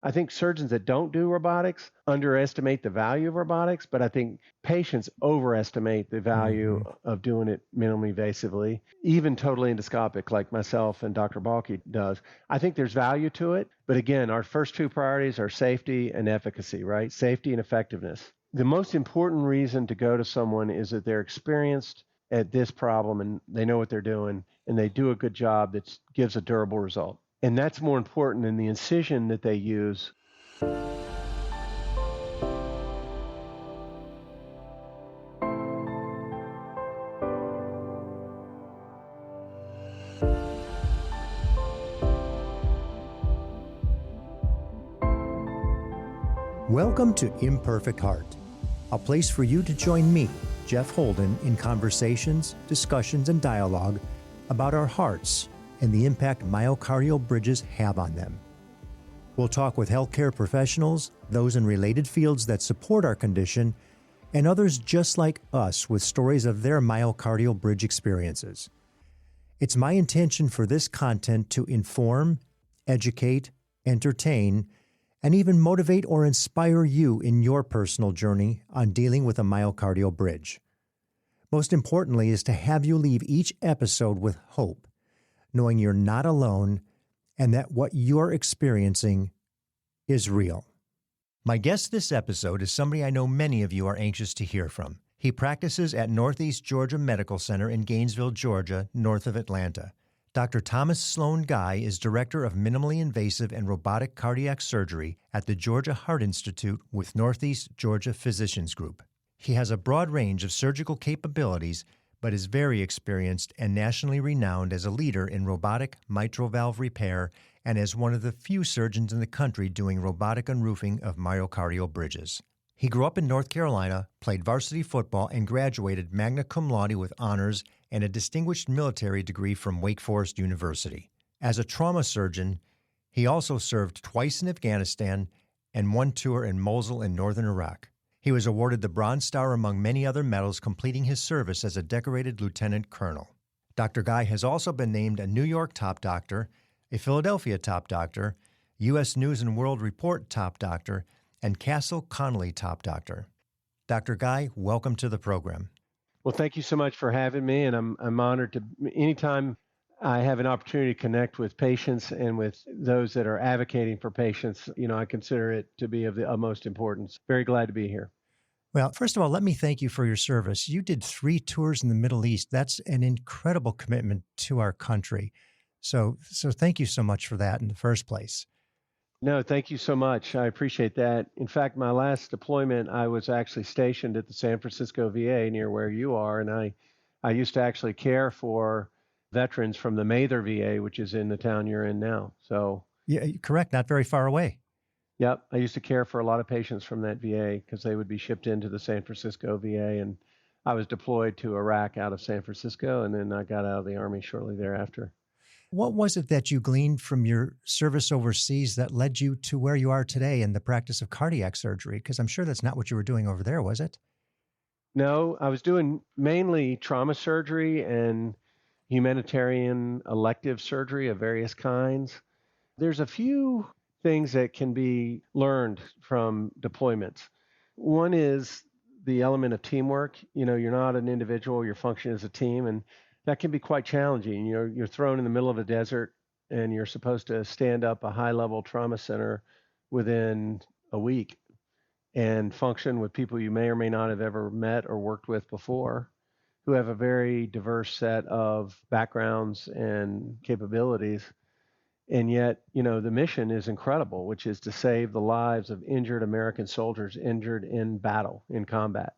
I think surgeons that don't do robotics underestimate the value of robotics, but I think patients overestimate the value Hmm. of doing it minimally invasively, even totally endoscopic like myself and Dr. Balke does. I think there's value to it, but again, our first two priorities are safety and efficacy, right? Safety and effectiveness. The most important reason to go to someone is that they're experienced at this problem and they know what they're doing and they do a good job that gives a durable result. And that's more important than the incision that they use. Welcome to Imperfect Heart, a place for you to join me, Jeff Holden, in conversations, discussions, and dialogue about our hearts and the impact myocardial bridges have on them. We'll talk with healthcare professionals, those in related fields that support our condition, and others just like us with stories of their myocardial bridge experiences. It's my intention for this content to inform, educate, entertain, and even motivate or inspire you in your personal journey on dealing with a myocardial bridge. Most importantly is to have you leave each episode with hope, knowing you're not alone and that what you're experiencing is real. My guest this episode is somebody I know many of you are anxious to hear from. He practices at Northeast Georgia Medical Center in Gainesville, Georgia, north of Atlanta. Dr. Thomas Sloane Guy is Director of Minimally Invasive and Robotic Cardiac Surgery at the Georgia Heart Institute with Northeast Georgia Physicians Group. He has a broad range of surgical capabilities, but is very experienced and nationally renowned as a leader in robotic mitral valve repair and as one of the few surgeons in the country doing robotic unroofing of myocardial bridges. He grew up in North Carolina, played varsity football, and graduated magna cum laude with honors and a distinguished military degree from Wake Forest University. As a trauma surgeon, he also served twice in Afghanistan and one tour in Mosul in northern Iraq. He was awarded the Bronze Star among many other medals, completing his service as a decorated lieutenant colonel. Dr. Guy has also been named a New York top doctor, a Philadelphia top doctor, U.S. News and World Report top doctor, and Castle Connolly top doctor. Dr. Guy, welcome to the program. Well, thank you so much for having me, and I'm honored to anytime I have an opportunity to connect with patients and with those that are advocating for patients. I consider it to be of the utmost importance. Very glad to be here. Well, first of all, let me thank you for your service. You did 3 tours in the Middle East. That's an incredible commitment to our country. So thank you so much for that in the first place. No, thank you so much. I appreciate that. In fact, my last deployment, I was actually stationed at the San Francisco VA near where you are, and I used to actually care for veterans from the Mather VA, which is in the town you're in now. So, Yeah, correct. Not very far away. yep, I used to care for a lot of patients from that VA because they would be shipped into the San Francisco VA, and I was deployed to Iraq out of San Francisco, and then I got out of the Army shortly thereafter. What was it that you gleaned from your service overseas that led you to where you are today in the practice of cardiac surgery? Because I'm sure that's not what you were doing over there, was it? No, I was doing mainly trauma surgery and humanitarian elective surgery of various kinds. There's a few things that can be learned from deployments. One is the element of teamwork. You're not an individual, you're functioning as a team, and that can be quite challenging. You're thrown in the middle of a desert and you're supposed to stand up a high-level trauma center within a week and function with people you may or may not have ever met or worked with before, who have a very diverse set of backgrounds and capabilities. And yet, the mission is incredible, which is to save the lives of injured American soldiers injured in battle, in combat,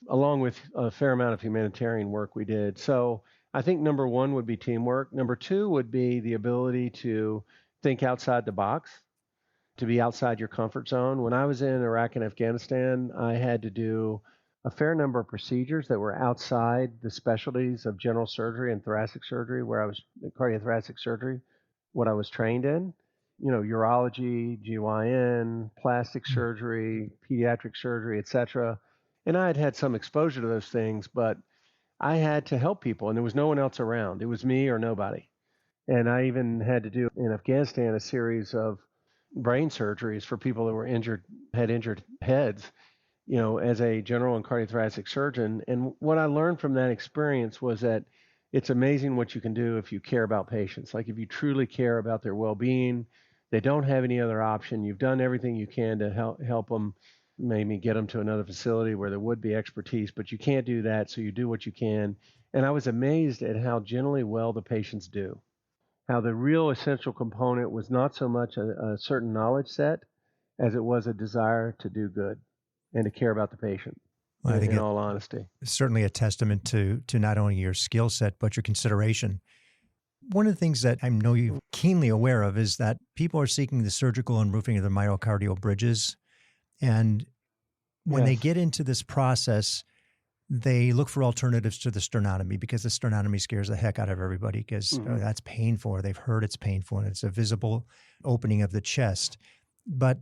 along with a fair amount of humanitarian work we did. So I think number one would be teamwork. Number two would be the ability to think outside the box, to be outside your comfort zone. When I was in Iraq and Afghanistan, I had to do a fair number of procedures that were outside the specialties of general surgery and thoracic surgery, where I was cardiothoracic surgery, what I was trained in. Urology, GYN, plastic surgery, pediatric surgery, etc. And I had had some exposure to those things, but I had to help people, and there was no one else around. It was me or nobody. And I even had to do in Afghanistan a series of brain surgeries for people that were had injured heads, as a general and cardiothoracic surgeon. And what I learned from that experience was that it's amazing what you can do if you care about patients. Like if you truly care about their well-being, they don't have any other option. You've done everything you can to help them, maybe get them to another facility where there would be expertise, but you can't do that, so you do what you can. And I was amazed at how generally well the patients do. How the real essential component was not so much a certain knowledge set as it was a desire to do good and to care about the patient, Well, I think in it's all honesty. certainly a testament to not only your skill set, but your consideration. One of the things that I know you're keenly aware of is that people are seeking the surgical unroofing of the myocardial bridges. And when they Yes. get into this process, they look for alternatives to the sternotomy because the sternotomy scares the heck out of everybody because Mhm. that's painful. They've heard it's painful and it's a visible opening of the chest. But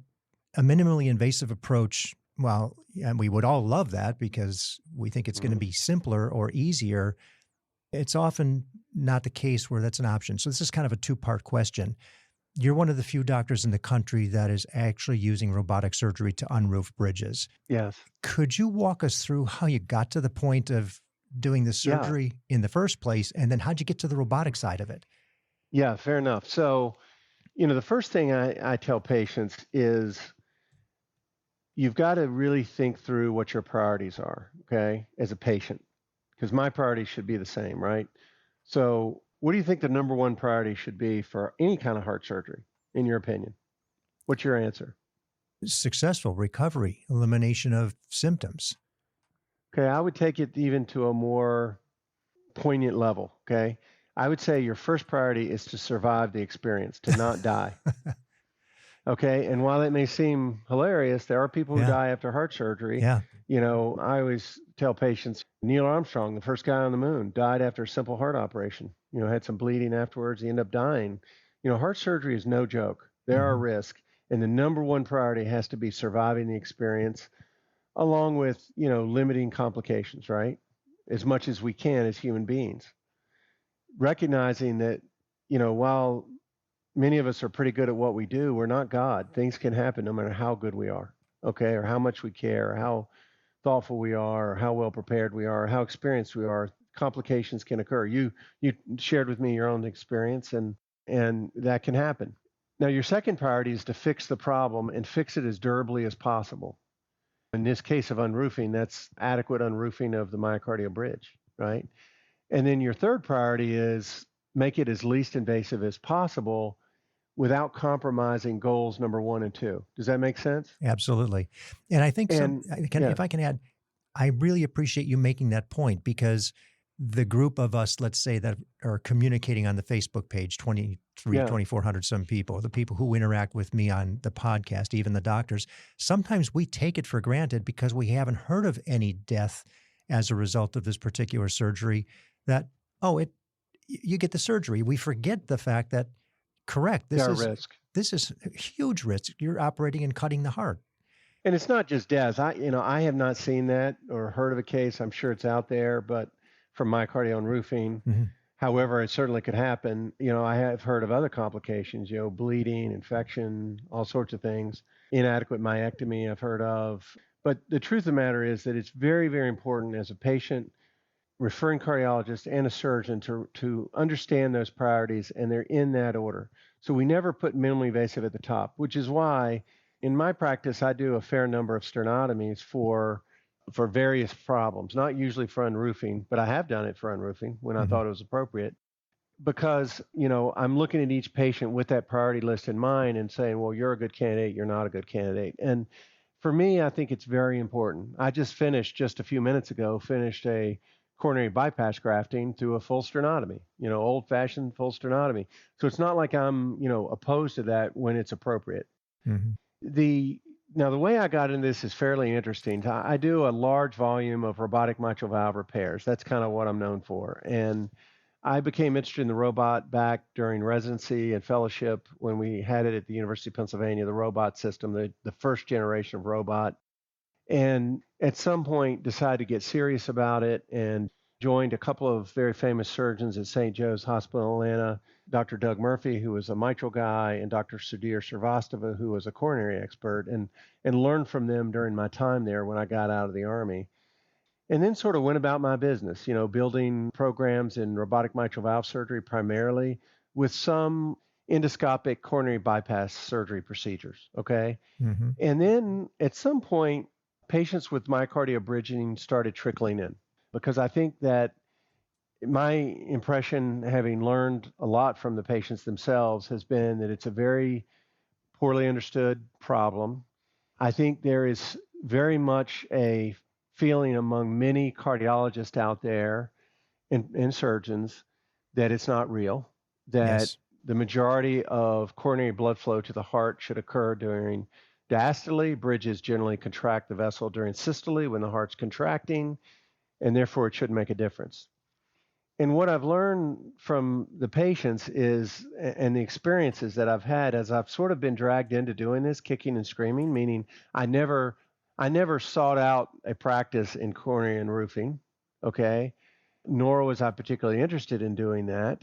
a minimally invasive approach, well, and we would all love that because we think it's going to Mhm. be simpler or easier. It's often not the case where that's an option. So this is kind of a two-part question. You're one of the few doctors in the country that is actually using robotic surgery to unroof bridges. Yes. Could you walk us through how you got to the point of doing the Yeah. surgery in the first place? And then how'd you get to the robotic side of it? Yeah, fair enough. So, the first thing I tell patients is you've got to really think through what your priorities are, okay, as a patient, because my priorities should be the same, right? So, what do you think the number one priority should be for any kind of heart surgery, in your opinion? What's your answer? Successful recovery, elimination of symptoms. Okay, I would take it even to a more poignant level, okay? I would say your first priority is to survive the experience, to not die. Okay. And while it may seem hilarious, there are people who Yeah. die after heart surgery. Yeah. I always tell patients Neil Armstrong, the first guy on the moon, died after a simple heart operation, had some bleeding afterwards. He ended up dying. Heart surgery is no joke. There are Mhm. risks. And the number one priority has to be surviving the experience, along with, limiting complications, right? As much as we can as human beings. Recognizing that, while many of us are pretty good at what we do, we're not God. Things can happen no matter how good we are, okay, or how much we care, or how thoughtful we are, or how well prepared we are, or how experienced we are. Complications can occur. You shared with me your own experience, and that can happen. Now, your second priority is to fix the problem and fix it as durably as possible. In this case of unroofing, that's adequate unroofing of the myocardial bridge, right? And then your third priority is make it as least invasive as possible without compromising goals number one and two. Does that make sense? Absolutely. And I think And yeah, if I can add, I really appreciate you making that point because the group of us, let's say, that are communicating on the Facebook page, yeah, 2,400 some people, the people who interact with me on the podcast, even the doctors, sometimes we take it for granted because we haven't heard of any death as a result of this particular surgery that, oh, you get the surgery. We forget the fact that, correct, there are risks. this is a huge risk. You're operating and cutting the heart. And it's not just deaths. I have not seen that or heard of a case. I'm sure it's out there, but from myocardial and roofing. Mhm. However, it certainly could happen. I have heard of other complications, bleeding, infection, all sorts of things. Inadequate myectomy, I've heard of. But the truth of the matter is that it's very, very important as a patient, referring cardiologist, and a surgeon to understand those priorities, and they're in that order. So we never put minimally invasive at the top, which is why in my practice I do a fair number of sternotomies for various problems, not usually for unroofing, but I have done it for unroofing when I Mhm. thought it was appropriate because, I'm looking at each patient with that priority list in mind and saying, well, you're a good candidate, you're not a good candidate. And for me, I think it's very important. I just a few minutes ago, finished a coronary bypass grafting through a full sternotomy, old fashioned full sternotomy. So it's not like I'm, opposed to that when it's appropriate. Mhm. The Now the way I got into this is fairly interesting. I do a large volume of robotic mitral valve repairs. That's kind of what I'm known for. And I became interested in the robot back during residency and fellowship when we had it at the University of Pennsylvania, the robot system, the first generation of robot. And at some point decided to get serious about it and joined a couple of very famous surgeons at St. Joe's Hospital in Atlanta, Dr. Doug Murphy, who was a mitral guy, and Dr. Sudhir Srivastava, who was a coronary expert, and learned from them during my time there when I got out of the Army. And then sort of went about my business, building programs in robotic mitral valve surgery primarily with some endoscopic coronary bypass surgery procedures. Okay. Mm-hmm. And then at some point, patients with myocardial bridging started trickling in because I think that my impression, having learned a lot from the patients themselves, has been that it's a very poorly understood problem. I think there is very much a feeling among many cardiologists out there and surgeons that it's not real, that Yes. the majority of coronary blood flow to the heart should occur during diastole. Bridges generally contract the vessel during systole when the heart's contracting, and therefore it shouldn't make a difference. And what I've learned from the patients is, and the experiences that I've had as I've sort of been dragged into doing this, kicking and screaming, meaning I never sought out a practice in coronary unroofing, okay? Nor was I particularly interested in doing that.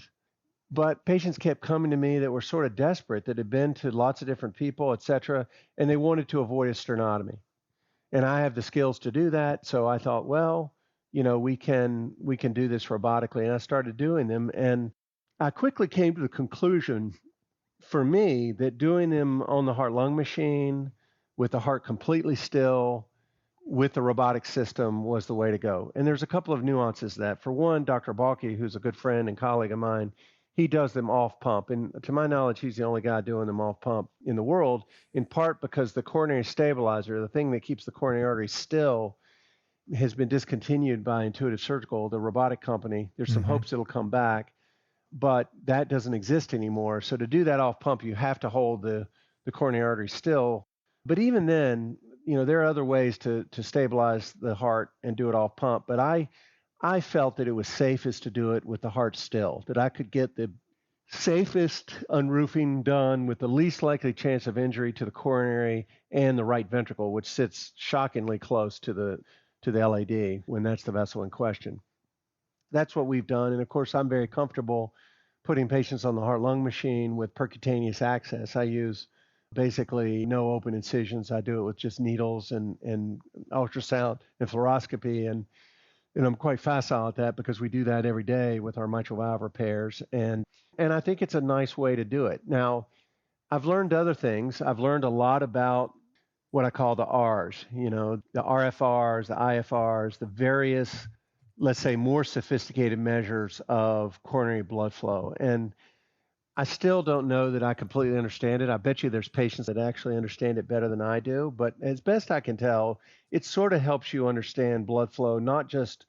But patients kept coming to me that were sort of desperate, that had been to lots of different people, et cetera, and they wanted to avoid a sternotomy. And I have the skills to do that. So I thought, well, we can do this robotically. And I started doing them. And I quickly came to the conclusion for me that doing them on the heart lung machine with the heart completely still with the robotic system was the way to go. And there's a couple of nuances to that. For one, Dr. Balke, who's a good friend and colleague of mine, he does them off pump. And to my knowledge, he's the only guy doing them off pump in the world, in part because the coronary stabilizer, the thing that keeps the coronary artery still, has been discontinued by Intuitive Surgical, the robotic company. There's some Mm-hmm. hopes it'll come back, but that doesn't exist anymore. So to do that off pump, you have to hold the coronary artery still. But even then, there are other ways to stabilize the heart and do it off pump. But I felt that it was safest to do it with the heart still, that I could get the safest unroofing done with the least likely chance of injury to the coronary and the right ventricle, which sits shockingly close to the LAD when that's the vessel in question. That's what we've done. And of course, I'm very comfortable putting patients on the heart lung machine with percutaneous access. I use basically no open incisions. I do it with just needles and ultrasound and fluoroscopy. And I'm quite facile at that because we do that every day with our mitral valve repairs. And I think it's a nice way to do it. Now, I've learned other things. I've learned a lot about what I call the R's, the RFRs, the IFRs, the various, let's say, more sophisticated measures of coronary blood flow. And I still don't know that I completely understand it. I bet you there's patients that actually understand it better than I do. But as best I can tell, it sort of helps you understand blood flow, not just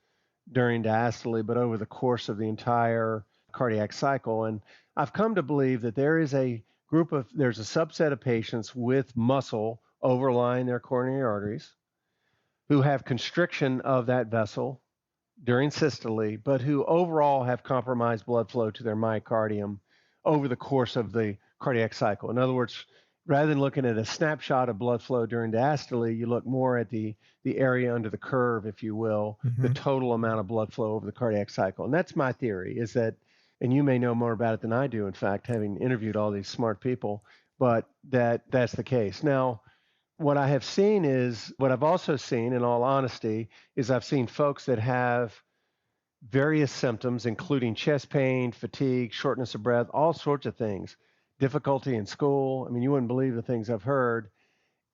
during diastole, but over the course of the entire cardiac cycle. And I've come to believe that there's a subset of patients with muscle overlying their coronary arteries who have constriction of that vessel during systole, but who overall have compromised blood flow to their myocardium over the course of the cardiac cycle. In other words, rather than looking at a snapshot of blood flow during diastole, you look more at the area under the curve, if you will, Mm-hmm. the total amount of blood flow over the cardiac cycle. And that's my theory, is that, and you may know more about it than I do, in fact, having interviewed all these smart people, but that's the case. Now, what I've also seen, in all honesty, is I've seen folks that have various symptoms, including chest pain, fatigue, shortness of breath, all sorts of things, difficulty in school. I mean, you wouldn't believe the things I've heard.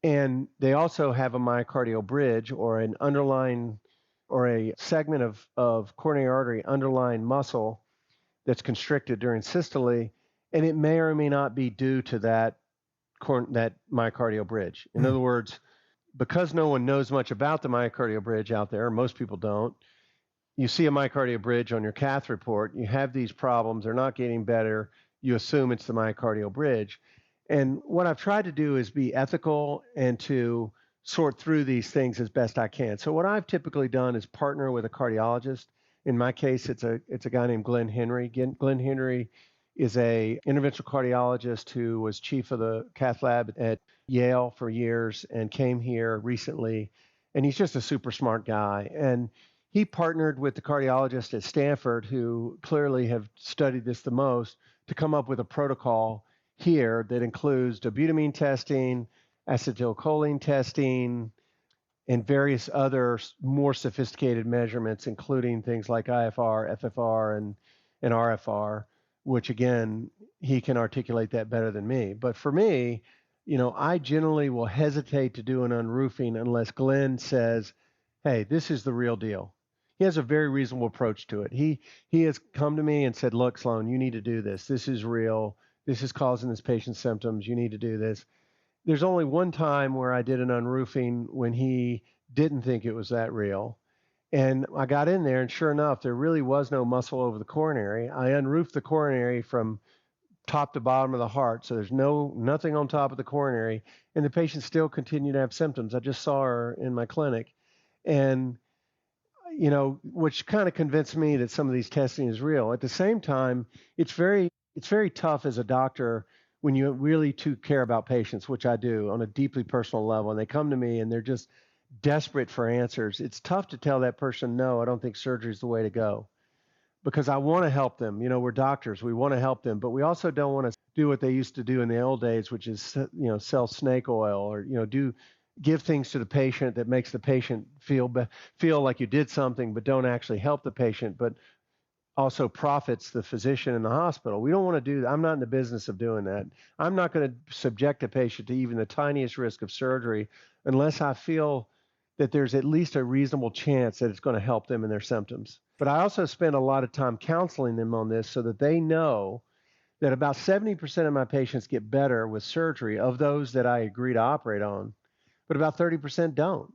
And they also have a myocardial bridge or an underlying or a segment of coronary artery underlying muscle that's constricted during systole. And it may or may not be due to that myocardial bridge. In other words, because no one knows much about the myocardial bridge out there, most people don't, you see a myocardial bridge on your cath report, you have these problems, they're not getting better, you assume it's the myocardial bridge. And what I've tried to do is be ethical and to sort through these things as best I can. So what I've typically done is partner with a cardiologist. In my case, it's a guy named Glenn Henry. Glenn Henry is a interventional cardiologist who was chief of the cath lab at Yale for years and came here recently. And he's just a super smart guy. And he partnered with the cardiologist at Stanford, who clearly have studied this the most, to come up with a protocol here that includes dobutamine testing, acetylcholine testing, and various other more sophisticated measurements, including things like IFR, FFR, and RFR, which again, he can articulate that better than me. But for me, I generally will hesitate to do an unroofing unless Glenn says, hey, this is the real deal. He has a very reasonable approach to it. He has come to me and said, look, Sloane, you need to do this. This is real. This is causing this patient's symptoms. You need to do this. There's only one time where I did an unroofing when he didn't think it was that real. And I got in there, and sure enough, there really was no muscle over the coronary. I unroofed the coronary from top to bottom of the heart, so there's nothing on top of the coronary, and the patient still continued to have symptoms. I just saw her in my clinic, and which kind of convinced me that some of these testing is real. At the same time, it's very tough as a doctor when you really do care about patients, which I do on a deeply personal level, and they come to me and they're just desperate for answers. It's tough to tell that person, no, I don't think surgery is the way to go, because I want to help them. We're doctors, we want to help them, but we also don't want to do what they used to do in the old days, which is sell snake oil, or give things to the patient that makes the patient feel like you did something, but don't actually help the patient, but also profits the physician in the hospital. We don't want to do that. I'm not in the business of doing that. I'm not going to subject a patient to even the tiniest risk of surgery unless I feel that there's at least a reasonable chance that it's going to help them in their symptoms. But I also spend a lot of time counseling them on this so that they know that about 70% of my patients get better with surgery, of those that I agree to operate on, but about 30% don't.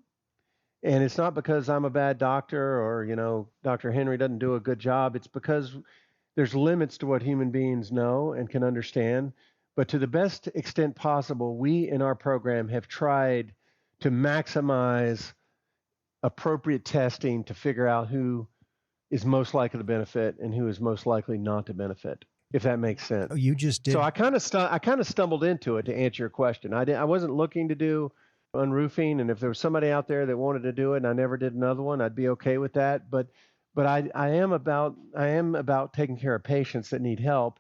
And it's not because I'm a bad doctor or, Dr. Henry doesn't do a good job. It's because there's limits to what human beings know and can understand. But to the best extent possible, we in our program have tried to maximize appropriate testing to figure out who is most likely to benefit and who is most likely not to benefit, if that makes sense. Oh, you just did. So I kind of stumbled into it, to answer your question. I wasn't looking to do unroofing, and if there was somebody out there that wanted to do it and I never did another one, I'd be okay with that. But I am about taking care of patients that need help,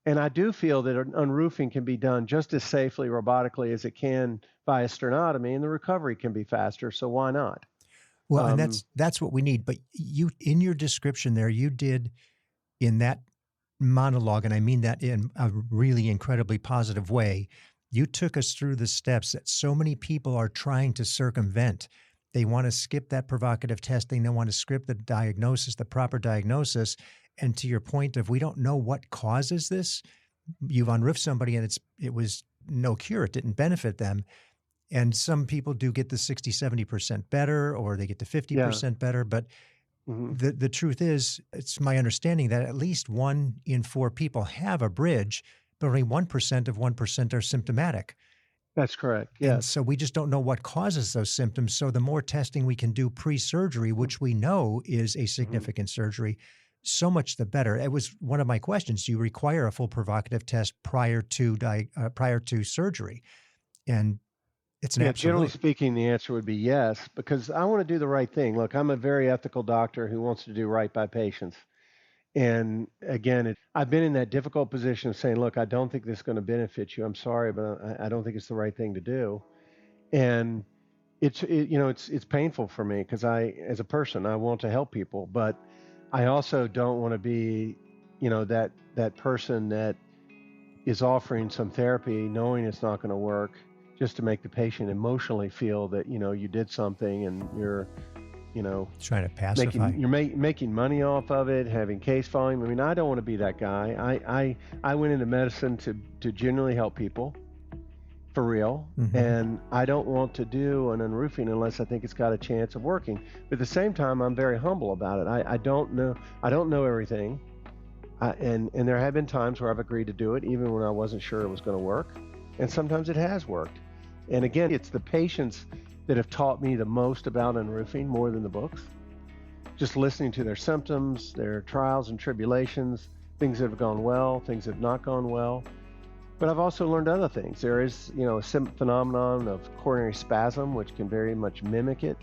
and I do feel that unroofing can be done just as safely robotically as it can via sternotomy, and the recovery can be faster. So why not? Well, and that's what we need. But you, in your description there, you did in that monologue, and I mean that in a really incredibly positive way, you took us through the steps that so many people are trying to circumvent. They want to skip that provocative testing. They want to skip the diagnosis, the proper diagnosis. And to your point of, we don't know what causes this. You've unroofed somebody and it was no cure. It didn't benefit them. And some people do get the 60, 70% better, or they get to 50% better. But the truth is, it's my understanding that at least 1 in 4 people have a bridge, but only 1% of 1% are symptomatic. That's correct. Yes. And so we just don't know what causes those symptoms. So the more testing we can do pre-surgery, which we know is a significant surgery, so much the better. It was one of my questions. Do you require a full provocative test prior to surgery? And it's an absolute. Generally speaking, the answer would be yes, because I want to do the right thing. Look, I'm a very ethical doctor who wants to do right by patients. And again, I've been in that difficult position of saying, look, I don't think this is going to benefit you. I'm sorry, but I don't think it's the right thing to do. And it's painful for me because as a person, I want to help people, but I also don't want to be, that person that is offering some therapy knowing it's not going to work just to make the patient emotionally feel that, you did something and you're, trying to pacify. You're making money off of it, having case volume. I mean, I don't want to be that guy. I went into medicine to genuinely help people, for real, and I don't want to do an unroofing unless I think it's got a chance of working. But at the same time, I'm very humble about it. I don't know everything, and there have been times where I've agreed to do it, even when I wasn't sure it was going to work, and sometimes it has worked. And again, it's the patients that have taught me the most about unroofing, more than the books. Just listening to their symptoms, their trials and tribulations, things that have gone well, things that have not gone well. But I've also learned other things. There is, a phenomenon of coronary spasm, which can very much mimic it.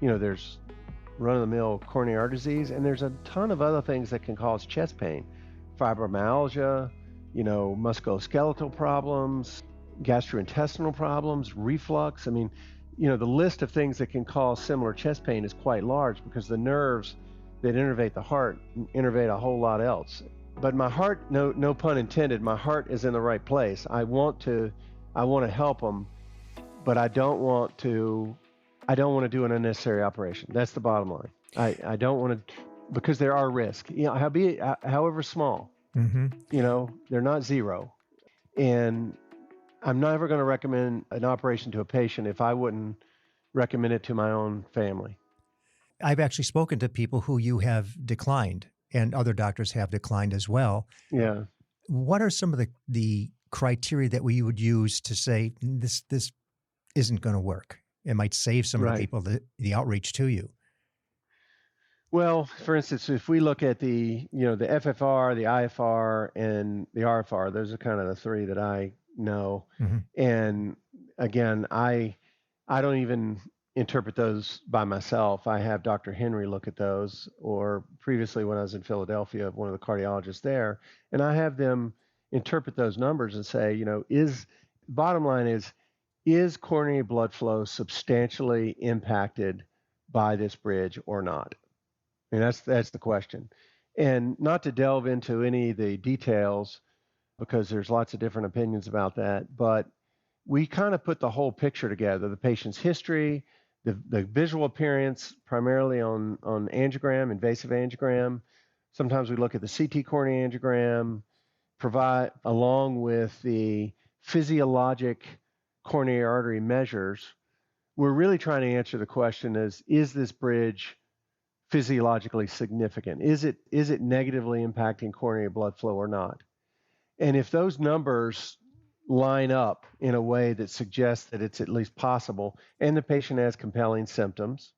There's run-of-the-mill coronary artery disease, and there's a ton of other things that can cause chest pain, fibromyalgia, musculoskeletal problems, gastrointestinal problems, reflux. I mean, the list of things that can cause similar chest pain is quite large because the nerves that innervate the heart innervate a whole lot else. But my heart, no pun intended, my heart is in the right place. I want to help them, but I don't want to do an unnecessary operation. That's the bottom line. I don't want to, because there are risks, however small, Mm-hmm. they're not zero. And I'm never going to recommend an operation to a patient if I wouldn't recommend it to my own family. I've actually spoken to people who you have declined, and other doctors have declined as well. Yeah, What are some of the criteria that we would use to say this isn't going to work? It might save some of the right. people the outreach to you. Well, for instance, if we look at the FFR, the IFR, and the RFR, those are kind of the three that I know. Mm-hmm. And again, I don't even interpret those by myself. I have Dr. Henry look at those, or previously when I was in Philadelphia, one of the cardiologists there, and I have them interpret those numbers and say, bottom line is coronary blood flow substantially impacted by this bridge or not? I mean, that's the question. And not to delve into any of the details because there's lots of different opinions about that, but we kind of put the whole picture together, the patient's history, the visual appearance, primarily on angiogram, invasive angiogram. Sometimes we look at the CT coronary angiogram, provide along with the physiologic coronary artery measures. We're really trying to answer the question is this bridge physiologically significant? Is it negatively impacting coronary blood flow or not? And if those numbers line up in a way that suggests that it's at least possible, and the patient has compelling symptoms,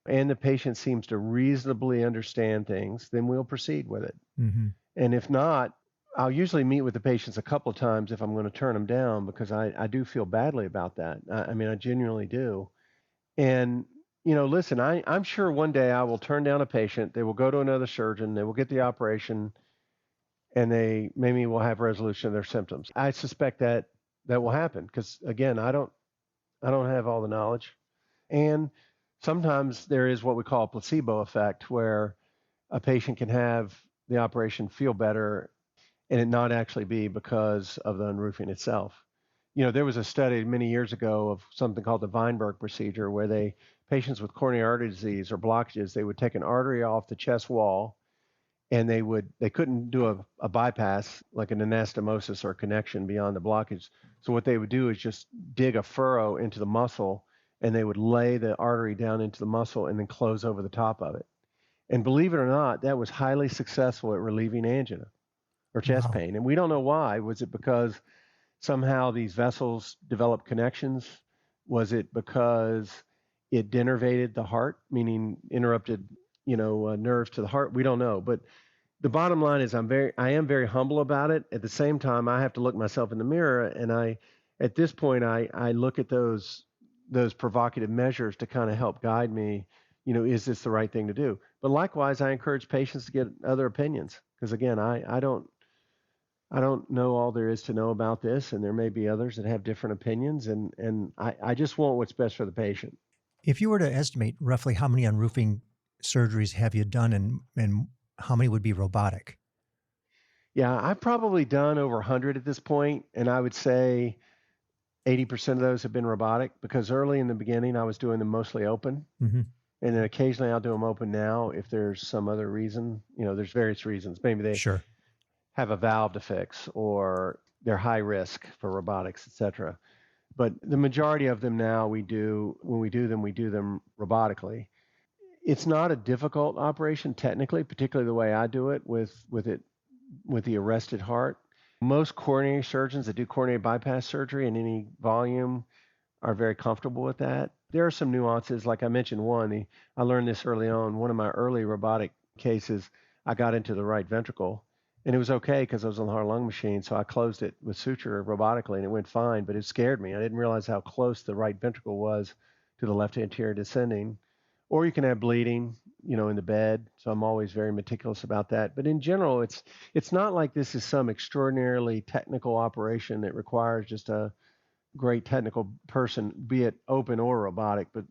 and the patient seems to reasonably understand things, then we'll proceed with it. Mm-hmm. And if not, I'll usually meet with the patients a couple of times if I'm going to turn them down because I do feel badly about that. I mean, I genuinely do. And, listen, I'm sure one day I will turn down a patient. They will go to another surgeon. They will get the operation and they maybe will have resolution of their symptoms. I suspect that will happen because, again, I don't have all the knowledge. And sometimes there is what we call a placebo effect where a patient can have the operation feel better and it not actually be because of the unroofing itself. There was a study many years ago of something called the Weinberg procedure where patients with coronary artery disease or blockages, they would take an artery off the chest wall and they couldn't do a bypass like an anastomosis or connection beyond the blockage. So what they would do is just dig a furrow into the muscle and they would lay the artery down into the muscle and then close over the top of it. And believe it or not, that was highly successful at relieving angina or chest Wow. pain. And we don't know why. Was it because somehow these vessels developed connections? Was it because it denervated the heart, meaning interrupted, nerves to the heart? We don't know. But the bottom line is I am very humble about it. At the same time, I have to look myself in the mirror, and at this point, I look at those provocative measures to kind of help guide me. Is this the right thing to do? But likewise, I encourage patients to get other opinions because again, I don't know all there is to know about this, and there may be others that have different opinions, and I just want what's best for the patient. If you were to estimate roughly how many unroofing surgeries have you done and how many would be robotic? Yeah, I've probably done over 100 at this point, and I would say 80% of those have been robotic because early in the beginning I was doing them mostly open, Mm-hmm. and then occasionally I'll do them open now if there's some other reason. There's various reasons. Maybe they Sure. have a valve to fix or they're high risk for robotics, etc. But the majority of them now when we do them robotically. It's not a difficult operation technically, particularly the way I do it with the arrested heart. Most coronary surgeons that do coronary bypass surgery in any volume are very comfortable with that. There are some nuances, like I mentioned I learned this early on. One of my early robotic cases, I got into the right ventricle and it was okay because I was on the heart lung machine. So I closed it with suture robotically and it went fine, but it scared me. I didn't realize how close the right ventricle was to the left anterior descending. or you can have bleeding, in the bed. So I'm always very meticulous about that. But in general, it's not like this is some extraordinarily technical operation that requires just a great technical person, be it open or robotic. But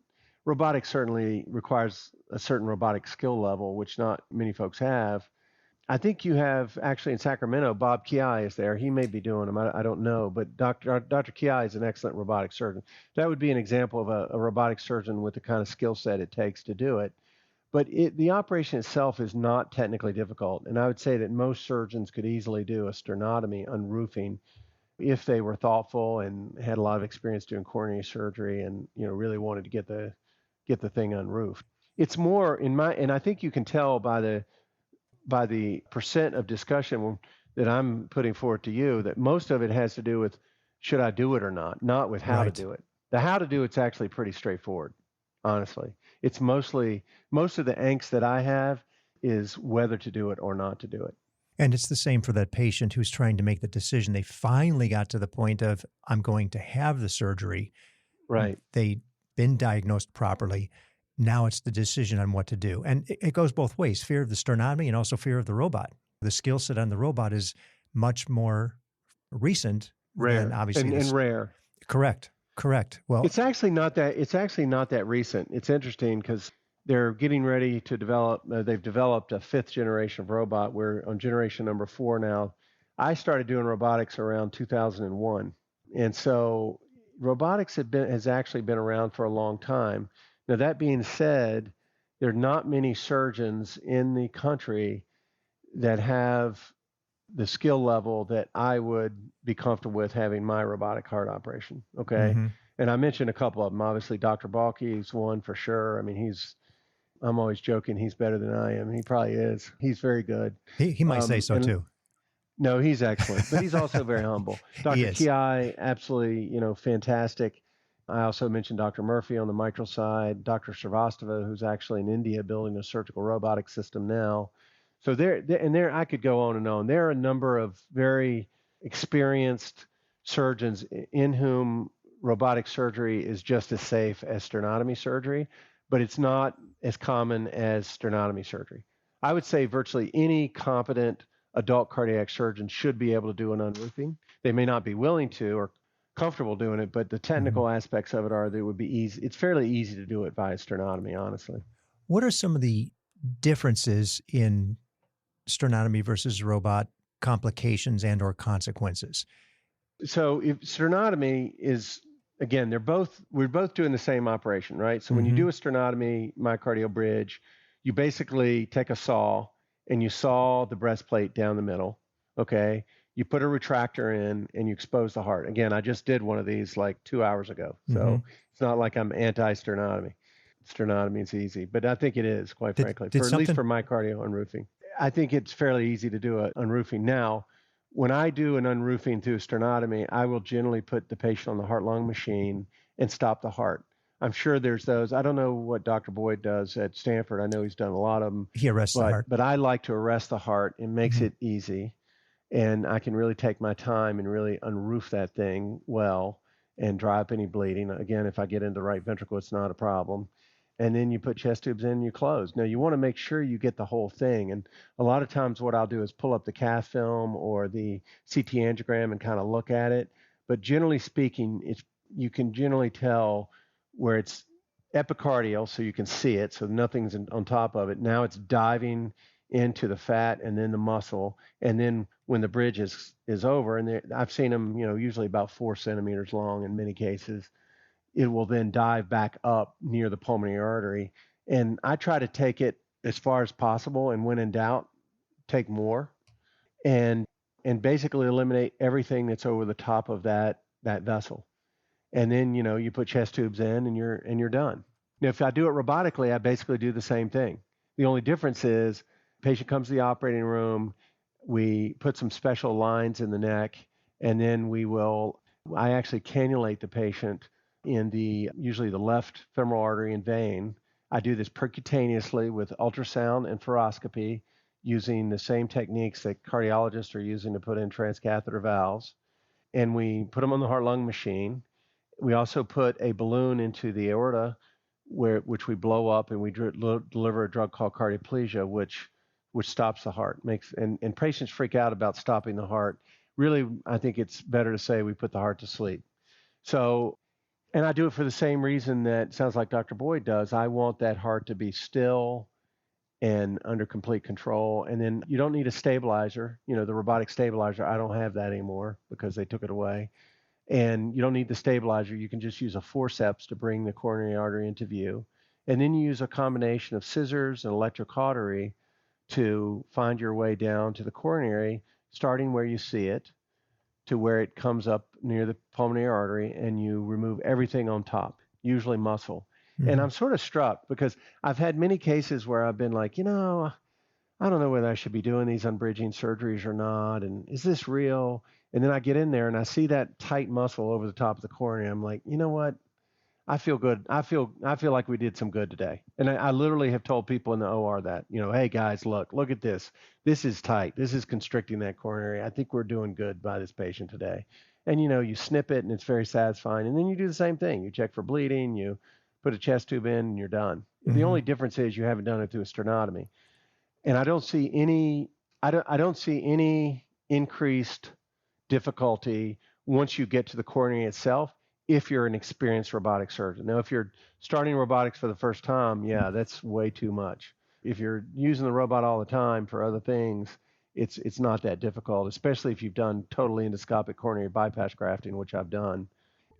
robotic certainly requires a certain robotic skill level, which not many folks have. I think you have actually in Sacramento, Bob Kiai is there. He may be doing them. I don't know, but Dr. Kiai is an excellent robotic surgeon. That would be an example of a robotic surgeon with the kind of skill set it takes to do it. But the operation itself is not technically difficult. And I would say that most surgeons could easily do a sternotomy, unroofing, if they were thoughtful and had a lot of experience doing coronary surgery and, really wanted to get the thing unroofed. It's more and I think you can tell by the percent of discussion that I'm putting forward to you that most of it has to do with should I do it or not with how to Right. do it. The how to do it's actually pretty straightforward, honestly. It's most of the angst that I have is whether to do it or not to do it. And it's the same for that patient who's trying to make the decision. They finally got to the point of, I'm going to have the surgery. Right. They've been diagnosed properly. Now it's the decision on what to do. And it goes both ways, fear of the sternotomy and also fear of the robot. The skill set on the robot is much more recent than Rare obviously and rare. Correct. Well, It's actually not that recent. It's interesting because they're getting ready to develop. They've developed a fifth generation of robot. We're on generation number 4 now. I started doing robotics around 2001, and so robotics has actually been around for a long time. Now that being said, there are not many surgeons in the country that have the skill level that I would be comfortable with having my robotic heart operation. Okay. mhm. And I mentioned a couple of them. Obviously, Dr. Balke's one for sure. I mean, I'm always joking, he's better than I am. He probably is. He's very good. He might say so And too. no, he's excellent, but he's also very humble. He Dr. is. Kiai, absolutely, fantastic. I also mentioned Dr. Murphy on the mitral side, Dr. Srivastava, who's actually in India building a surgical robotic system now. So there, I could go on and on. There are a number of very experienced surgeons in whom robotic surgery is just as safe as sternotomy surgery, but it's not as common as sternotomy surgery. I would say virtually any competent adult cardiac surgeon should be able to do an unroofing. They may not be willing to or comfortable doing it, but the Mhm. technical aspects of it are that it would be easy. It's fairly easy to do it via sternotomy, honestly. What are some of the differences in sternotomy versus robot complications and or consequences? So if sternotomy is again, we're both doing the same operation, right? So when you Mhm. do a sternotomy myocardial bridge, you basically take a saw and you saw the breastplate down the middle. Okay. You put a retractor in and you expose the heart. Again, I just did one of these like 2 hours ago. Mhm. So it's not like I'm anti-sternotomy. Sternotomy is easy, but I think it is, quite frankly, Did for at least something for myocardial unroofing. I think it's fairly easy to do an unroofing. Now, when I do an unroofing through sternotomy, I will generally put the patient on the heart-lung machine and stop the heart. I'm sure there's those. I don't know what Dr. Boyd does at Stanford. I know he's done a lot of them, he arrests the heart? but I like to arrest the heart. It makes Mhm. it easy, and I can really take my time and really unroof that thing well and dry up any bleeding. Again, if I get into the right ventricle, it's not a problem. And then you put chest tubes in and you close. Now you want to make sure you get the whole thing. And a lot of times what I'll do is pull up the cath film or the CT angiogram and kind of look at it. But generally speaking, you can generally tell where it's epicardial, so you can see it, so nothing's on top of it. Now it's diving into the fat and then the muscle, and then when the bridge is over, and I've seen them, usually about 4 centimeters long in many cases, it will then dive back up near the pulmonary artery. And I try to take it as far as possible, and when in doubt, take more, and basically eliminate everything that's over the top of that vessel. And then you put chest tubes in, and you're done. Now, if I do it robotically, I basically do the same thing. The only difference is patient comes to the operating room, we put some special lines in the neck, and then I actually cannulate the patient in usually the left femoral artery and vein. I do this percutaneously with ultrasound and fluoroscopy using the same techniques that cardiologists are using to put in transcatheter valves. And we put them on the heart lung machine. We also put a balloon into the aorta which we blow up, and we deliver a drug called cardioplegia, which stops the heart. And patients freak out about stopping the heart. Really, I think it's better to say we put the heart to sleep. So, and I do it for the same reason that sounds like Dr. Boyd does. I want that heart to be still and under complete control. And then you don't need a stabilizer, the robotic stabilizer. I don't have that anymore because they took it away. And you don't need the stabilizer. You can just use a forceps to bring the coronary artery into view. And then you use a combination of scissors and electrocautery to find your way down to the coronary, starting where you see it to where it comes up near the pulmonary artery, and you remove everything on top, usually muscle. And I'm sort of struck because I've had many cases where I've been like, I don't know whether I should be doing these unbridging surgeries or not. And is this real? And then I get in there and I see that tight muscle over the top of the coronary. I'm like, you know what? I feel good. I feel like we did some good today. And I literally have told people in the OR that, hey guys, look at this. This is tight. This is constricting that coronary. I think we're doing good by this patient today. And you snip it and it's very satisfying. And then you do the same thing. You check for bleeding, you put a chest tube in, and you're done. The only difference is you haven't done it through a sternotomy. And I don't see any increased difficulty once you get to the coronary itself if you're an experienced robotic surgeon. Now, if you're starting robotics for the first time, yeah, that's way too much. If you're using the robot all the time for other things, it's not that difficult, especially if you've done totally endoscopic coronary bypass grafting, which I've done.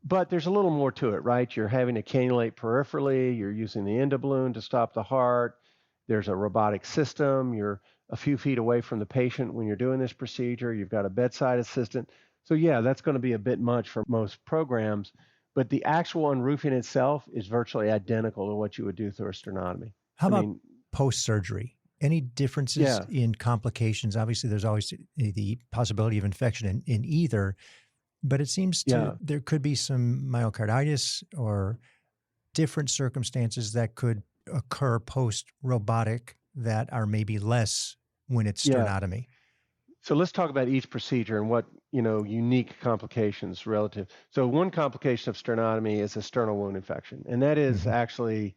But there's a little more to it, right? You're having to cannulate peripherally. You're using the endoballoon to stop the heart. There's a robotic system. You're a few feet away from the patient when you're doing this procedure. You've got a bedside assistant. So yeah, that's going to be a bit much for most programs, but the actual unroofing itself is virtually identical to what you would do through a sternotomy. How about post-surgery? Any differences in complications? Obviously, there's always the possibility of infection in either, but it seems there could be some myocarditis or different circumstances that could occur post-robotic that are maybe less when it's sternotomy. So let's talk about each procedure and what, unique complications relative. So one complication of sternotomy is a sternal wound infection, and that is actually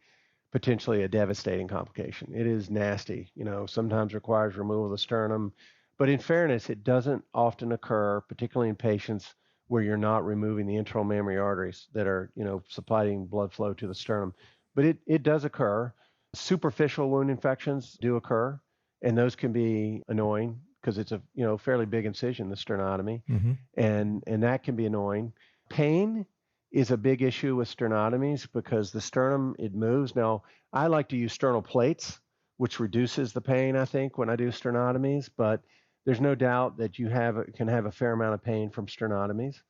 potentially a devastating complication. It is nasty, sometimes requires removal of the sternum, but in fairness, it doesn't often occur, particularly in patients where you're not removing the internal mammary arteries that are, supplying blood flow to the sternum. But it does occur. Superficial wound infections do occur, and those can be annoying because it's a fairly big incision, the sternotomy, and that can be annoying. Pain is a big issue with sternotomies because the sternum, it moves. Now, I like to use sternal plates, which reduces the pain, I think, when I do sternotomies, but there's no doubt that you can have a fair amount of pain from sternotomies.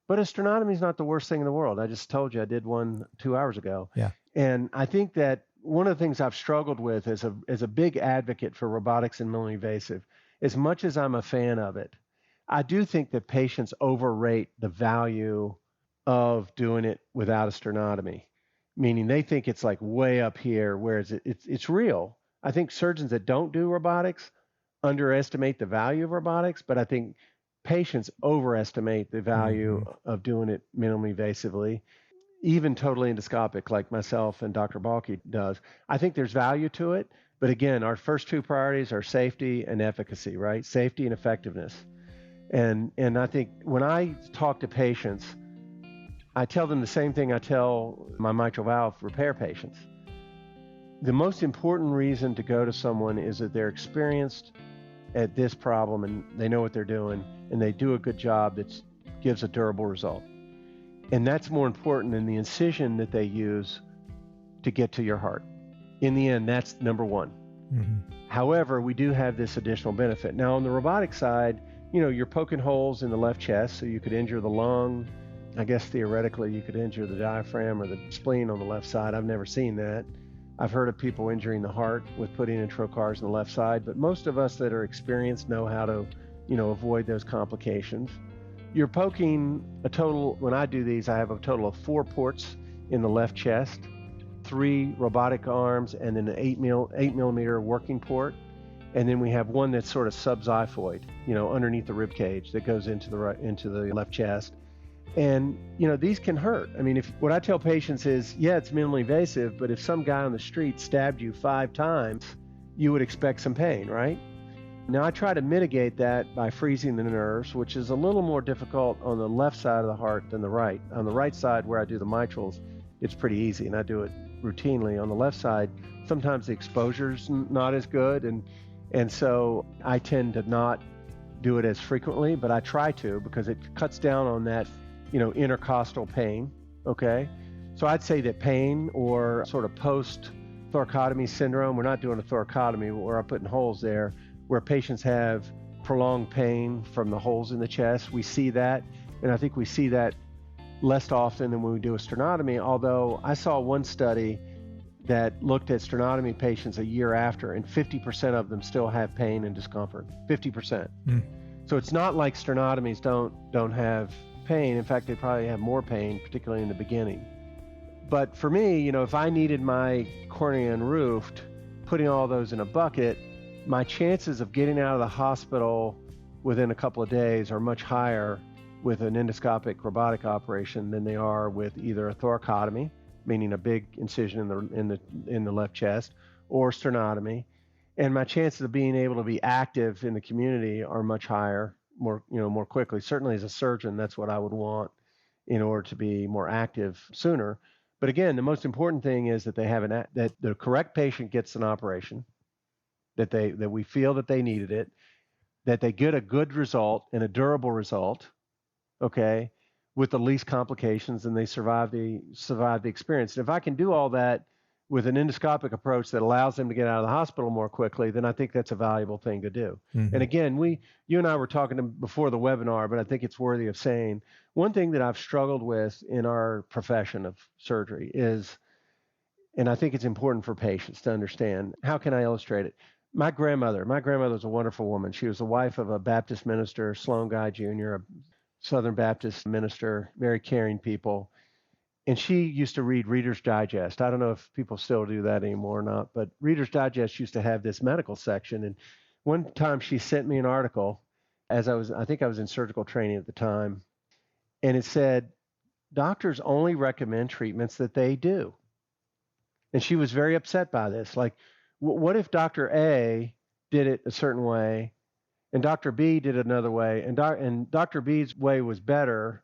But a sternotomy is not the worst thing in the world. I just told you I did one 2 hours ago. Yeah. And I think that one of the things I've struggled with as a big advocate for robotics and minimally invasive, as much as I'm a fan of it, I do think that patients overrate the value of doing it without a sternotomy, meaning they think it's like way up here, whereas it's real. I think surgeons that don't do robotics underestimate the value of robotics, but I think patients overestimate the value of doing it minimally invasively, even totally endoscopic like myself and Dr. Balke does. I think there's value to it, but again, our first two priorities are safety and efficacy, right? Safety and effectiveness. And I think when I talk to patients, I tell them the same thing I tell my mitral valve repair patients. The most important reason to go to someone is that they're experienced at this problem and they know what they're doing and they do a good job that gives a durable result. And that's more important than the incision that they use to get to your heart. In the end, that's number one. However, we do have this additional benefit. Now, on the robotic side, you're poking holes in the left chest, so you could injure the lung. I guess theoretically, you could injure the diaphragm or the spleen on the left side. I've never seen that. I've heard of people injuring the heart with putting in trocars on the left side, but most of us that are experienced know how to, avoid those complications. You're poking when I do these, I have a total of 4 ports in the left chest, 3 robotic arms, and then an 8 millimeter working port. And then we have one that's sort of subxiphoid, underneath the rib cage that goes into the left chest. And, these can hurt. I mean, if what I tell patients is, yeah, it's minimally invasive, but if some guy on the street stabbed you 5 times, you would expect some pain, right? Now, I try to mitigate that by freezing the nerves, which is a little more difficult on the left side of the heart than the right. On the right side, where I do the mitrals, it's pretty easy, and I do it routinely. On the left side, sometimes the exposure's not as good, and so I tend to not do it as frequently, but I try to because it cuts down on that, intercostal pain. Okay. So I'd say that pain or sort of post thoracotomy syndrome, we're not doing a thoracotomy, but we're putting holes there where patients have prolonged pain from the holes in the chest. We see that. And I think we see that less often than when we do a sternotomy. Although I saw one study that looked at sternotomy patients a year after, and 50% of them still have pain and discomfort. 50%. So it's not like sternotomies don't have pain. In fact, they probably have more pain, particularly in the beginning. But for me, if I needed my cornea unroofed, putting all those in a bucket, my chances of getting out of the hospital within a couple of days are much higher with an endoscopic robotic operation than they are with either a thoracotomy, meaning a big incision in the left chest, or sternotomy. And my chances of being able to be active in the community are much higher, more quickly. Certainly as a surgeon, that's what I would want in order to be more active sooner. But again, the most important thing is that that the correct patient gets an operation, that we feel that they needed it, that they get a good result and a durable result, okay, with the least complications, and they survive the experience. And if I can do all that with an endoscopic approach that allows them to get out of the hospital more quickly, then I think that's a valuable thing to do. Mm-hmm. And again, you and I were talking before the webinar, but I think it's worthy of saying, one thing that I've struggled with in our profession of surgery is, and I think it's important for patients to understand, how can I illustrate it? My grandmother was a wonderful woman. She was the wife of a Baptist minister, Sloane Guy Jr., a Southern Baptist minister, very caring people. And she used to read Reader's Digest. I don't know if people still do that anymore or not, but Reader's Digest used to have this medical section. And one time she sent me an article I think I was in surgical training at the time. And it said, doctors only recommend treatments that they do. And she was very upset by this. Like, what if Dr. A did it a certain way and Dr. B did it another way, and Dr. B's way was better?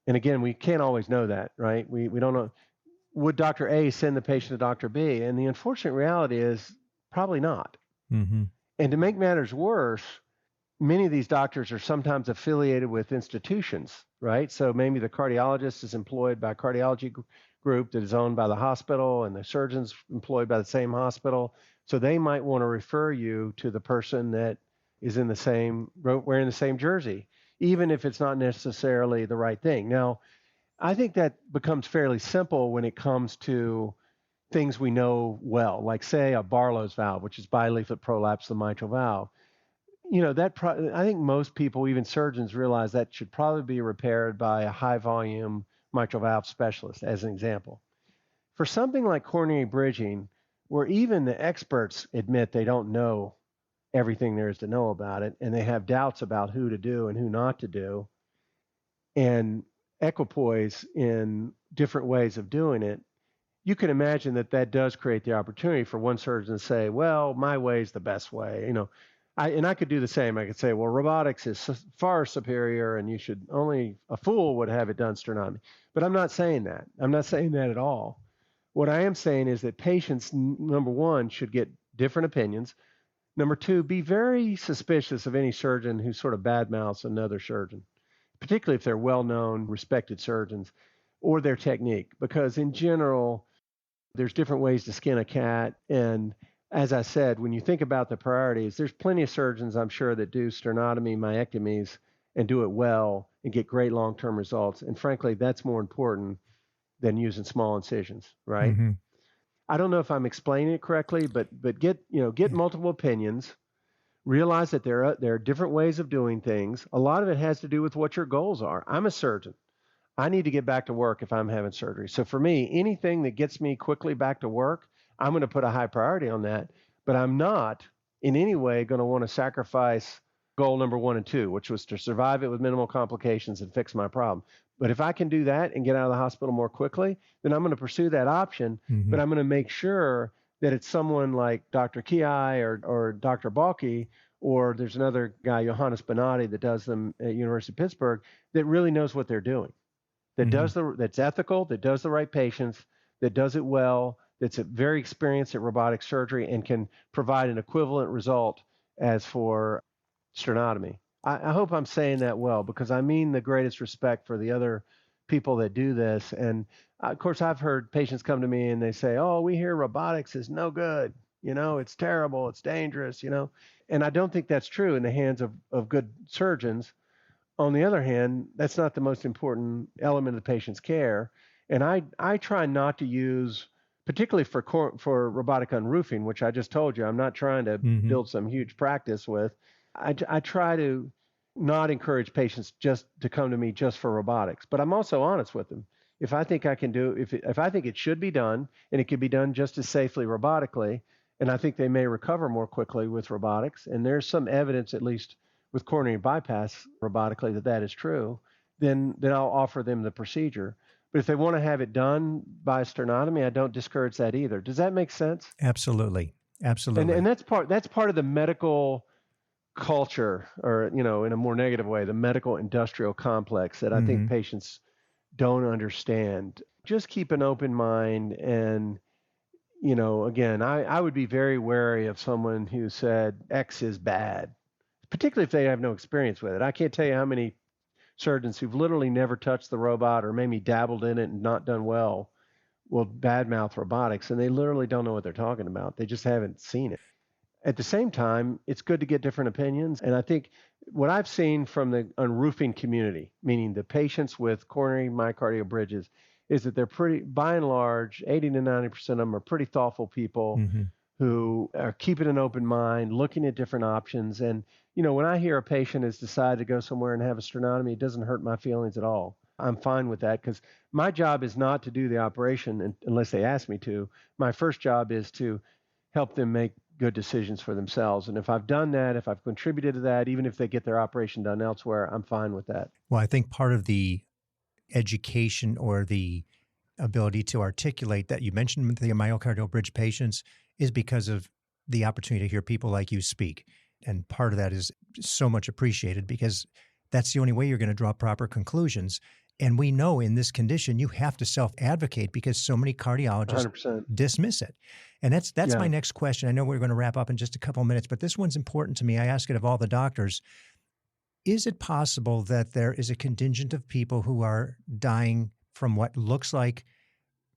And again, we can't always know that, right? We don't know. Would Dr. A send the patient to Dr. B? And the unfortunate reality is probably not. Mm-hmm. And to make matters worse, many of these doctors are sometimes affiliated with institutions, right? So maybe the cardiologist is employed by a cardiology group that is owned by the hospital, and the surgeon's employed by the same hospital. So they might want to refer you to the person that is wearing the same jersey, even if it's not necessarily the right thing. Now, I think that becomes fairly simple when it comes to things we know well, like say a Barlow's valve, which is bileaflet prolapse of the mitral valve. I think most people, even surgeons, realize that should probably be repaired by a high volume mitral valve specialist, as an example. For something like coronary bridging, where even the experts admit they don't know everything there is to know about it, and they have doubts about who to do and who not to do, and equipoise in different ways of doing it, you can imagine that does create the opportunity for one surgeon to say, well, my way is the best way. I could do the same. I could say, well, robotics is far superior, and a fool would have it done sternotomy. But I'm not saying that. I'm not saying that at all. What I am saying is that patients, number one, should get different opinions. Number two, be very suspicious of any surgeon who sort of badmouths another surgeon, particularly if they're well-known, respected surgeons, or their technique, because in general, there's different ways to skin a cat. And as I said, when you think about the priorities, there's plenty of surgeons, I'm sure, that do sternotomy, myectomies, and do it well and get great long-term results. And frankly, that's more important than using small incisions, right? Mm-hmm. I don't know if I'm explaining it correctly, but get multiple opinions. Realize that there are different ways of doing things. A lot of it has to do with what your goals are. I'm a surgeon. I need to get back to work if I'm having surgery. So for me, anything that gets me quickly back to work, I'm going to put a high priority on that. But I'm not in any way going to want to sacrifice goal number 1 and 2, which was to survive it with minimal complications and fix my problem. But if I can do that and get out of the hospital more quickly, then I'm going to pursue that option. Hmm. But I'm going to make sure that it's someone like Dr. Ki or Dr. Balke, or there's another guy, Johannes Bonatti, that does them at University of Pittsburgh, that really knows what they're doing, Hmm. that's ethical, that does the right patients, that does it well, that's very experienced at robotic surgery and can provide an equivalent result as for sternotomy. I hope I'm saying that well because I mean the greatest respect for the other people that do this. And of course, I've heard patients come to me and they say, "Oh, we hear robotics is no good. It's terrible, it's dangerous." And I don't think that's true in the hands of good surgeons. On the other hand, that's not the most important element of the patient's care. And I try not to use, particularly for robotic unroofing, which I just told you, I'm not trying to Hmm. build some huge practice with. I try to not encourage patients just to come to me just for robotics, but I'm also honest with them. If I think I can do, if I think it should be done and it can be done just as safely robotically, and I think they may recover more quickly with robotics, and there's some evidence, at least with coronary bypass robotically, that is true, then I'll offer them the procedure. But if they want to have it done by sternotomy, I don't discourage that either. Does that make sense? Absolutely. And Absolutely. that's part of the medical culture, or in a more negative way, the medical industrial complex that I think Hmm. patients don't understand. Just keep an open mind. And again, I would be very wary of someone who said X is bad, particularly if they have no experience with it. I can't tell you how many surgeons who've literally never touched the robot or maybe dabbled in it and not done well will badmouth robotics, and they literally don't know what they're talking about. They just haven't seen it. At the same time, it's good to get different opinions. And I think what I've seen from the unroofing community, meaning the patients with coronary myocardial bridges, is that they're pretty, by and large, 80 to 90% of them are pretty thoughtful people Hmm. who are keeping an open mind, looking at different options. And, when I hear a patient has decided to go somewhere and have a sternotomy, it doesn't hurt my feelings at all. I'm fine with that because my job is not to do the operation unless they ask me to. My first job is to help them make good decisions for themselves. And if I've done that, if I've contributed to that, even if they get their operation done elsewhere, I'm fine with that. Well, I think part of the education or the ability to articulate that you mentioned with the myocardial bridge patients is because of the opportunity to hear people like you speak. And part of that is so much appreciated because that's the only way you're going to draw proper conclusions. And we know in this condition, you have to self-advocate because so many cardiologists 100%. dismiss it. And that's my Yeah. next question. I know we're going to wrap up in just a couple of minutes, but this one's important to me. I ask it of all the doctors. Is it possible that there is a contingent of people who are dying from what looks like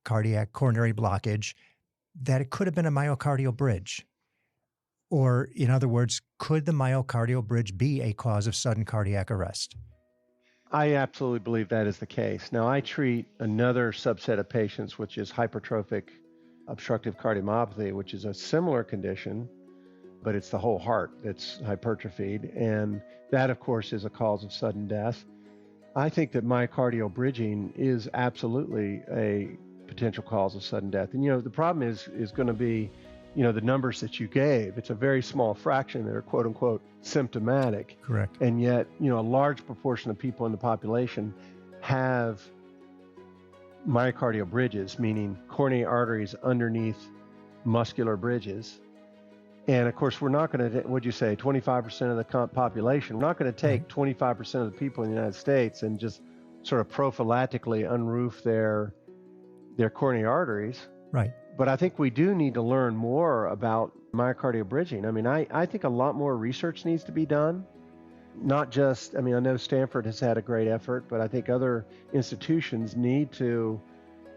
cardiac coronary blockage, that it could have been a myocardial bridge? Or, in other words, could the myocardial bridge be a cause of sudden cardiac arrest? I absolutely believe that is the case. Now, I treat another subset of patients, which is hypertrophic obstructive cardiomyopathy, which is a similar condition, but it's the whole heart that's hypertrophied. And that, of course, is a cause of sudden death. I think that myocardial bridging is absolutely a potential cause of sudden death. And, the problem is going to be, the numbers that you gave. It's a very small fraction that are quote unquote symptomatic. Correct. And yet, a large proportion of people in the population have myocardial bridges, meaning coronary arteries underneath muscular bridges. And of course, we're not going to, what'd you say, 25% of the population, we're not going to take 25% of the people in the United States and just sort of prophylactically unroof their coronary arteries. Right. But I think we do need to learn more about myocardial bridging. I mean, I think a lot more research needs to be done. Not just, I know Stanford has had a great effort, but I think other institutions need to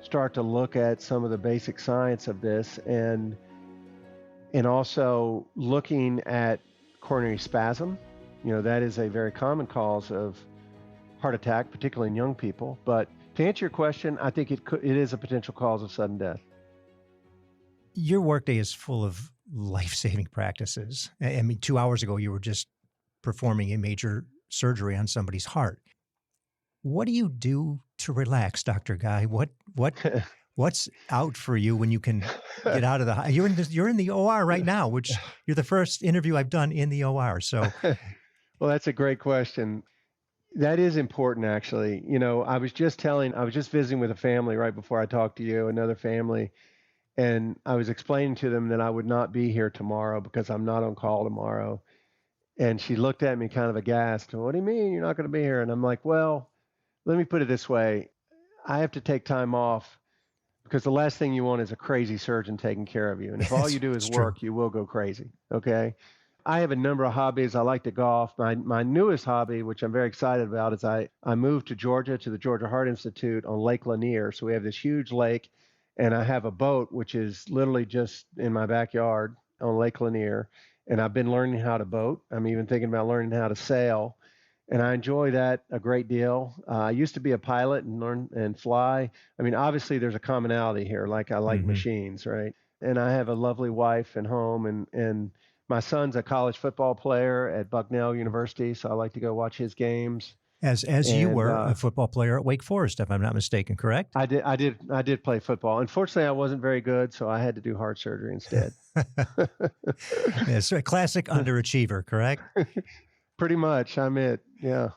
start to look at some of the basic science of this and also looking at coronary spasm. That is a very common cause of heart attack, particularly in young people. But to answer your question, I think it is a potential cause of sudden death. Your workday is full of life-saving practices. 2 hours ago, you were just performing a major surgery on somebody's heart. What do you do to relax, Dr. Guy? What's out for you when you can get out of the you're in the OR right now, which you're the first interview I've done in the OR. So, well, that's a great question. That is important, actually. I was just visiting with a family right before I talked to you, another family, and I was explaining to them that I would not be here tomorrow because I'm not on call tomorrow. And she looked at me kind of aghast. What do you mean you're not going to be here? And I'm like, well, let me put it this way. I have to take time off because the last thing you want is a crazy surgeon taking care of you. And if all you do is It's true. work, you will go crazy. Okay. I have a number of hobbies. I like to golf. My newest hobby, which I'm very excited about, is I moved to Georgia to the Georgia Heart Institute on Lake Lanier. So we have this huge lake, and I have a boat, which is literally just in my backyard on Lake Lanier. And I've been learning how to boat. I'm even thinking about learning how to sail. And I enjoy that a great deal. I used to be a pilot and learn and fly. I mean, obviously, there's a commonality here. Like I like Hmm. machines, right? And I have a lovely wife and home, and my son's a college football player at Bucknell University, so I like to go watch his games. As you And were a football player at Wake Forest, if I'm not mistaken, correct? I did play football. Unfortunately, I wasn't very good, so I had to do heart surgery instead. Yes, a classic underachiever, correct? Pretty much, I'm it. Yeah.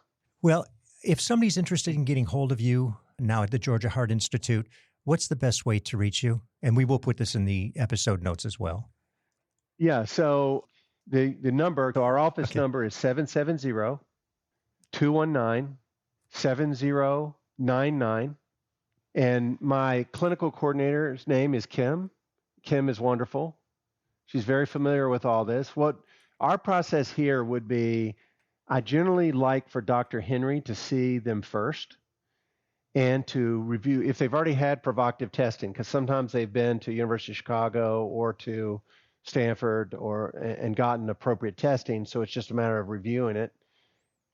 Well, if somebody's interested in getting hold of you now at the Georgia Heart Institute, what's the best way to reach you? And we will put this in the episode notes as well. Yeah. So the number, so our office Okay. number is 770-219-7099. And my clinical coordinator's name is Kim. Kim is wonderful. She's very familiar with all this. What our process here would be, I generally like for Dr. Henry to see them first and to review if they've already had provocative testing, because sometimes they've been to University of Chicago or to Stanford or and gotten appropriate testing. So it's just a matter of reviewing it.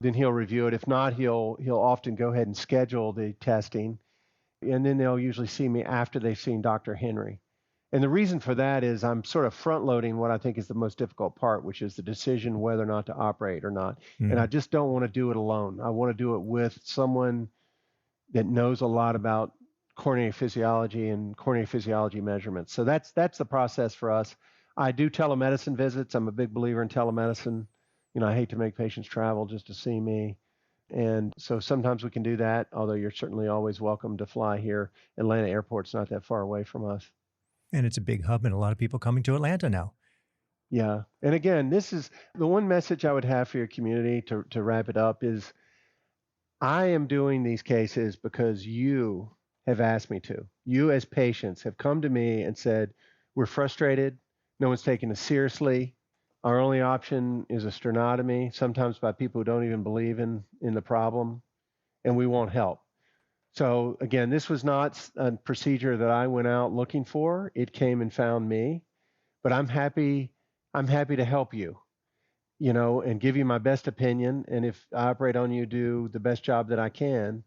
Then he'll review it. If not, he'll often go ahead and schedule the testing, and then they'll usually see me after they've seen Dr. Henry. And the reason for that is I'm sort of front loading what I think is the most difficult part, which is the decision whether or not to operate or not. And I Mm. just don't want to do it alone. I want to do it with someone that knows a lot about coronary physiology and coronary physiology measurements. So that's the process for us. I do telemedicine visits. I'm a big believer in telemedicine. I hate to make patients travel just to see me. And so sometimes we can do that, although you're certainly always welcome to fly here. Atlanta Airport's not that far away from us. And it's a big hub and a lot of people coming to Atlanta now. Yeah. And again, this is the one message I would have for your community to wrap it up is I am doing these cases because you have asked me to. You, as patients, have come to me and said, we're frustrated. No one's taking us seriously. Our only option is a sternotomy, sometimes by people who don't even believe in the problem, and we want help. So, again, this was not a procedure that I went out looking for. It came and found me, but I'm happy. I'm happy to help you, and give you my best opinion. And if I operate on you, do the best job that I can.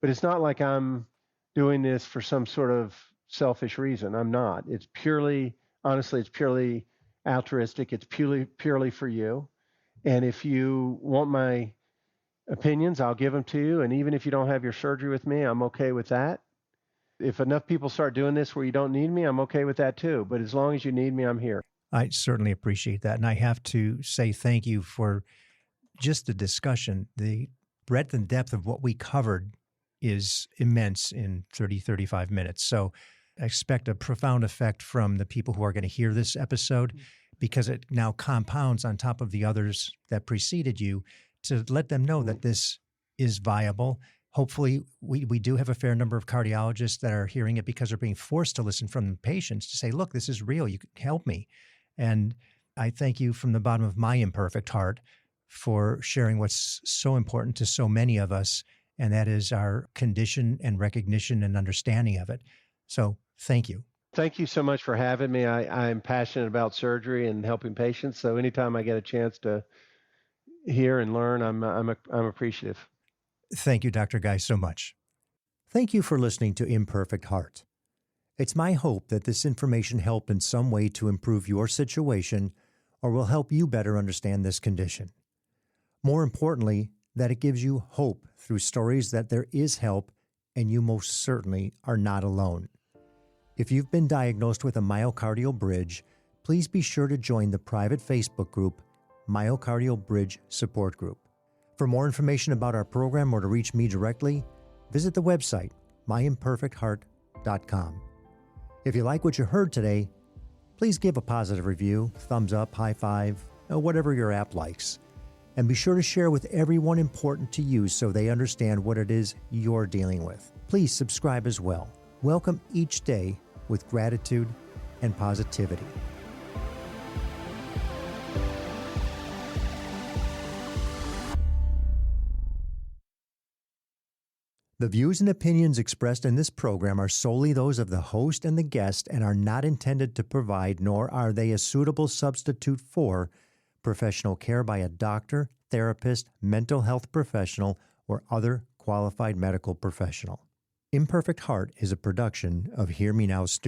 But it's not like I'm doing this for some sort of selfish reason. I'm not. Honestly, it's purely altruistic. It's purely for you. And if you want my opinions, I'll give them to you. And even if you don't have your surgery with me, I'm okay with that. If enough people start doing this where you don't need me, I'm okay with that too. But as long as you need me, I'm here. I certainly appreciate that. And I have to say thank you for just the discussion. The breadth and depth of what we covered is immense in 30, 35 minutes. So I expect a profound effect from the people who are going to hear this episode because it now compounds on top of the others that preceded you to let them know that this is viable. Hopefully, we do have a fair number of cardiologists that are hearing it because they're being forced to listen from the patients to say, look, this is real. You can help me. And I thank you from the bottom of my imperfect heart for sharing what's so important to so many of us, and that is our condition and recognition and understanding of it. So thank you. Thank you so much for having me. I'm passionate about surgery and helping patients. So anytime I get a chance to hear and learn, I'm appreciative. Thank you, Dr. Guy, so much. Thank you for listening to Imperfect Heart. It's my hope that this information helped in some way to improve your situation or will help you better understand this condition. More importantly, that it gives you hope through stories that there is help and you most certainly are not alone. If you've been diagnosed with a myocardial bridge, please be sure to join the private Facebook group, Myocardial Bridge Support Group. For more information about our program or to reach me directly, visit the website, myimperfectheart.com. If you like what you heard today, please give a positive review, thumbs up, high five, or whatever your app likes. And be sure to share with everyone important to you so they understand what it is you're dealing with. Please subscribe as well. Welcome each day with gratitude and positivity. The views and opinions expressed in this program are solely those of the host and the guest and are not intended to provide, nor are they a suitable substitute for, professional care by a doctor, therapist, mental health professional, or other qualified medical professional. Imperfect Heart is a production of Hear Me Now Studios.